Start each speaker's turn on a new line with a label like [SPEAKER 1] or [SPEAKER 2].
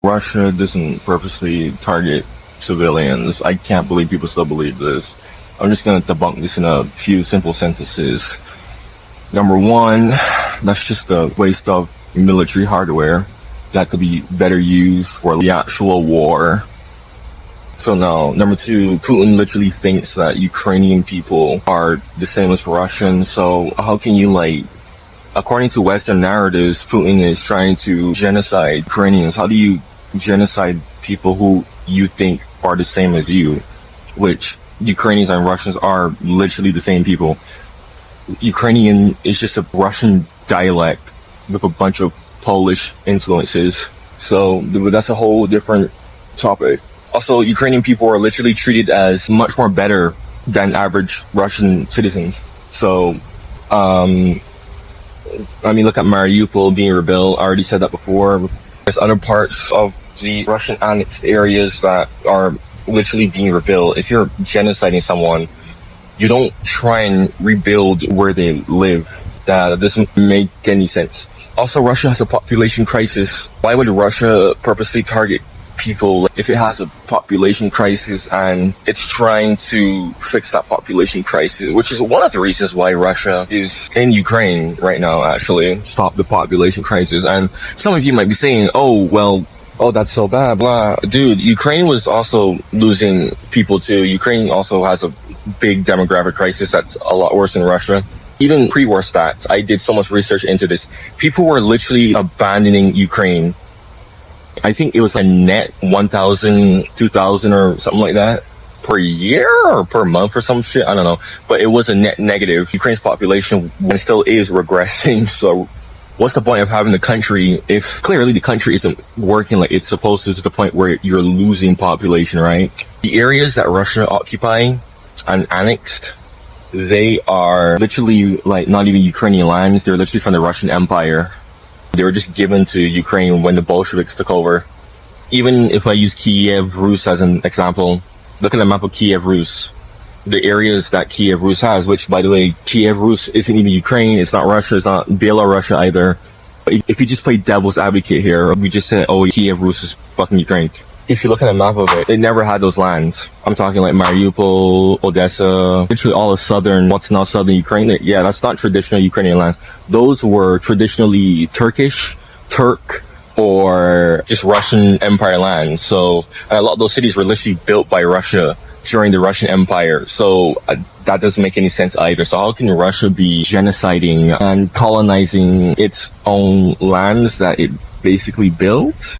[SPEAKER 1] Russia doesn't purposely target civilians. I can't believe people still believe this. I'm just going to debunk this in a few simple sentences. Number one, that's just a waste of military hardware that could be better used for the actual war. So no. Number two, Putin literally thinks that Ukrainian people are the same as Russians. So how can you, according to Western narratives, Putin is trying to genocide Ukrainians. How do you genocide people who you think are the same as you? Which Ukrainians and Russians are literally the same people. Ukrainian is just a Russian dialect with a bunch of Polish influences. So that's a whole different topic. Also, Ukrainian people are literally treated as much more better than average Russian citizens. So, look at Mariupol being rebuilt. I already said that before. There's other parts of the Russian annexed areas that are literally being rebuilt. If you're genociding someone, you don't try and rebuild where they live. That doesn't make any sense. Also, Russia has a population crisis. Why would Russia purposely target people if it has a population crisis and it's trying to fix that population crisis, which is one of the reasons why Russia is in Ukraine right now, actually, stop the population crisis. And some of you might be saying, oh, that's so bad, blah. Dude, Ukraine was also losing people too. Ukraine also has a big demographic crisis that's a lot worse than Russia. Even pre-war stats, I did so much research into this. People were literally abandoning Ukraine. I think it was a net 1,000, 2,000 or something like that per year or per month or some shit. I don't know. But it was a net negative. Ukraine's population still is regressing. So what's the point of having the country if clearly the country isn't working like it's supposed to the point where you're losing population, right? The areas that Russia occupy and annexed, they are literally not even Ukrainian lands. They're literally from the Russian Empire. They were just given to Ukraine when the Bolsheviks took over. Even if I use Kiev Rus as an example, look at the map of Kiev Rus. The areas that Kiev Rus has, which, by the way, Kiev Rus isn't even Ukraine, it's not Russia, it's not Belarus either. But if you just play devil's advocate here, we just said, Kiev Rus is fucking Ukraine. If you look at a map of it, it never had those lands. I'm talking like Mariupol, Odessa, literally all of what's now southern Ukraine. Yeah, that's not traditional Ukrainian land. Those were traditionally Turk, or just Russian Empire land. So a lot of those cities were literally built by Russia during the Russian Empire. So that doesn't make any sense either. So how can Russia be genociding and colonizing its own lands that it basically built?